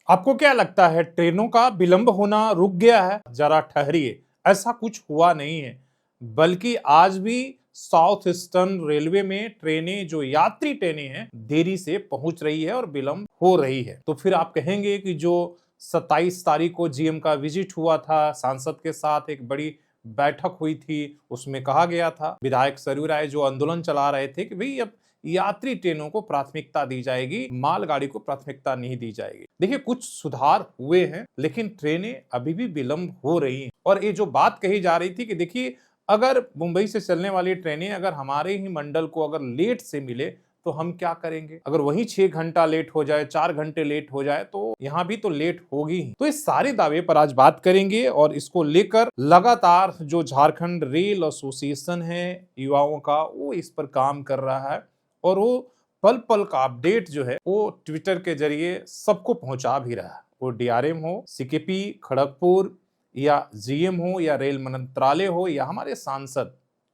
आपको क्या लगता है ट्रेनों का विलंब होना रुक गया है? जरा ठहरिए, ऐसा कुछ हुआ नहीं है, बल्कि आज भी साउथ ईस्टर्न रेलवे में ट्रेनें जो यात्री ट्रेनें हैं देरी से पहुंच रही है और विलंब हो रही है। तो फिर आप कहेंगे कि जो 27 तारीख को जीएम का विजिट हुआ था, सांसद के साथ एक बड़ी बैठक हुई थी, उसमें कहा गया था, विधायक सरयू राय जो आंदोलन चला रहे थे कि भाई अब यात्री ट्रेनों को प्राथमिकता दी जाएगी, मालगाड़ी को प्राथमिकता नहीं दी जाएगी। देखिए कुछ सुधार हुए हैं, लेकिन ट्रेनें अभी भी विलंब हो रही हैं। और ये जो बात कही जा रही थी कि देखिए अगर मुंबई से चलने वाली ट्रेनें अगर हमारे ही मंडल को अगर लेट से मिले तो हम क्या करेंगे? अगर वही 6 घंटा लेट हो जाए, 4 घंटे लेट हो जाए तो यहाँ भी तो लेट होगी ही। तो इस सारे दावे पर आज बात करेंगे और इसको लेकर लगातार जो झारखंड रेल एसोसिएशन है युवाओं का, वो इस पर काम कर रहा है और वो पल पल का अपडेट जो है वो ट्विटर के जरिए सबको पहुंचा भी रहा है। वो डीआरएम हो, सीकेपी खड़गपुर या जीएम हो या रेल मंत्रालय हो या हमारे सांसद।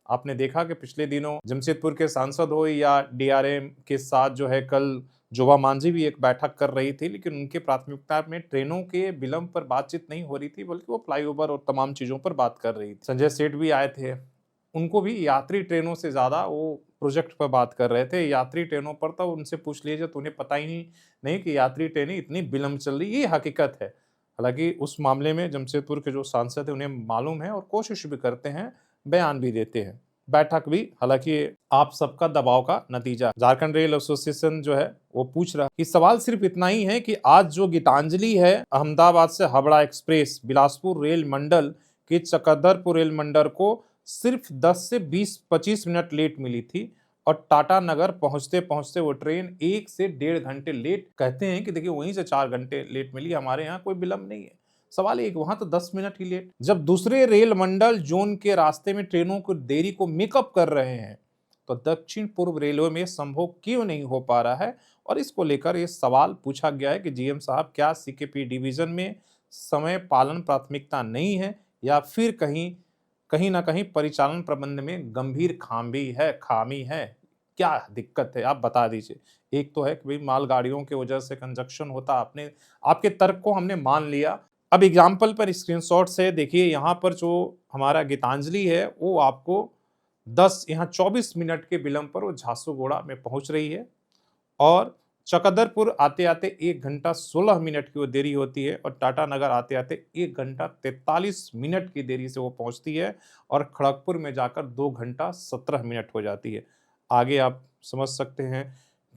आपने देखा कि पिछले दिनों जमशेदपुर के सांसद हो या डीआरएम के साथ जो है कल जोबा मांझी भी एक बैठक कर रही थी, लेकिन उनके प्राथमिकता में ट्रेनों के विलंब पर बातचीत नहीं हो रही थी, बल्कि वो फ्लाईओवर और तमाम चीजों पर बात कर रही थी। संजय सेठ भी आए थे, उनको भी यात्री ट्रेनों से ज्यादा वो प्रोजेक्ट पर बात कर रहे थे। यात्री ट्रेनों पर तो उनसे पूछ लीजिए तो उन्हें पता ही नहीं कि यात्री ट्रेनें इतनी विलंब चल रही, ये हकीकत है। हालांकि उस मामले में जमशेदपुर के जो सांसद है उन्हें मालूम है और कोशिश भी करते हैं, बयान भी देते हैं, बैठक भी। हालांकि आप सबका दबाव का नतीजा। झारखंड रेल एसोसिएशन जो है वो पूछ रहा कि सवाल सिर्फ इतना ही है कि आज जो गीतांजलि है अहमदाबाद से हावड़ा एक्सप्रेस बिलासपुर रेल मंडल के चकदरपुर रेल मंडल को सिर्फ 10 से 20-25 मिनट लेट मिली थी और टाटा नगर पहुंचते पहुंचते वो ट्रेन 1 से 1.5 घंटे लेट। कहते हैं कि देखिए वहीं से 4 घंटे लेट मिली, हमारे यहाँ कोई विलंब नहीं है। सवाल एक, वहां तो 10 मिनट ही लेट। जब दूसरे रेल मंडल जोन के रास्ते में ट्रेनों को देरी को मेकअप कर रहे हैं तो दक्षिण पूर्व रेलवे में संभव क्यों नहीं हो पा रहा है? और इसको लेकर ये सवाल पूछा गया है कि जीएम साहब क्या सीकेपी डिवीजन में समय पालन प्राथमिकता नहीं है या फिर कहीं ना कहीं परिचालन प्रबंध में गंभीर खामी है, क्या दिक्कत है? आप बता दीजिए। एक तो है कि भाई मालगाड़ियों की वजह से कंजक्शन होता, आपके तर्क को हमने मान लिया। अब एग्जाम्पल पर स्क्रीनशॉट से देखिए, यहाँ पर जो हमारा गीतांजलि है वो आपको 24 मिनट के विलंब पर वो झारसुगुड़ा में पहुंच रही है और चकदरपुर आते आते 1 घंटा 16 मिनट की वो देरी होती है और टाटा नगर आते आते 1 घंटा 43 मिनट की देरी से वो पहुंचती है और खड़गपुर में जाकर 2 घंटा 17 मिनट हो जाती है। आगे आप समझ सकते हैं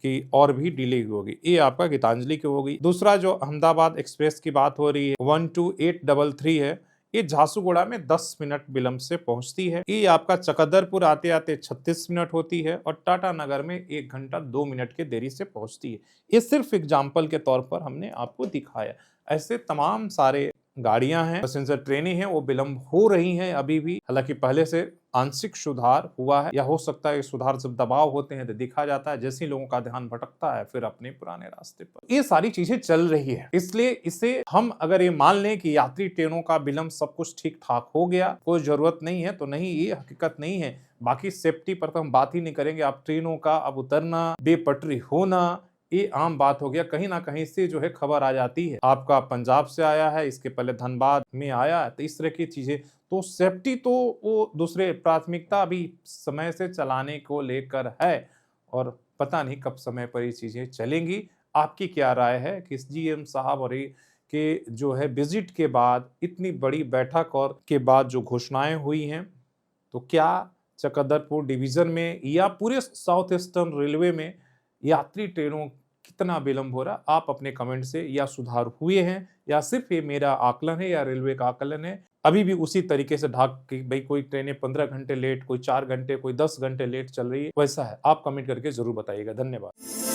कि और भी डिले होगी। ये आपका गीतांजलि की होगी। दूसरा जो अहमदाबाद एक्सप्रेस की बात हो रही है 12833 है, ये झारसुगुड़ा में 10 मिनट विलंब से पहुंचती है। ये आपका चकदरपुर आते आते 36 मिनट होती है और टाटा नगर में 1 घंटा 2 मिनट के देरी से पहुंचती है। ये सिर्फ एग्जाम्पल के तौर पर हमने आपको दिखाया। ऐसे तमाम सारे गाड़ियां हैं, पैसेंजर ट्रेनें हैं, वो विलंब हो रही हैं अभी भी। हालांकि पहले से आंशिक सुधार हुआ है या हो सकता है सुधार जब दबाव होते हैं तो दिखा जाता है, जैसे ही लोगों का ध्यान भटकता है फिर अपने पुराने रास्ते पर। ये सारी चीजें चल रही है, इसलिए इसे हम अगर ये मान लें कि यात्री ट्रेनों का विलंब सब कुछ ठीक ठाक हो गया, कोई जरूरत नहीं है, तो नहीं, ये हकीकत नहीं है। बाकी सेफ्टी पर तो हम बात ही नहीं करेंगे। आप ट्रेनों का अब उतरना, बेपटरी होना, ये आम बात हो गया। कहीं ना कहीं से जो है खबर आ जाती है, आपका पंजाब से आया है, इसके पहले धनबाद में आया है, तो इस तरह की चीजें। तो सेफ्टी तो वो दूसरे प्राथमिकता अभी समय से चलाने को लेकर है और पता नहीं कब समय पर ये चीजें चलेंगी। आपकी क्या राय है कि जीएम साहब और के जो है विजिट के बाद, इतनी बड़ी बैठक और के बाद जो घोषणाएं हुई हैं, तो क्या चकदरपुर डिवीजन में या पूरे साउथ ईस्टर्न रेलवे में यात्री ट्रेनों कितना विलंब हो रहा? आप अपने कमेंट से, या सुधार हुए हैं या सिर्फ ये मेरा आकलन है या रेलवे का आकलन है, अभी भी उसी तरीके से ढाक कि भाई कोई ट्रेनें 15 घंटे लेट, कोई 4 घंटे, कोई 10 घंटे लेट चल रही है, वैसा है? आप कमेंट करके जरूर बताइएगा। धन्यवाद।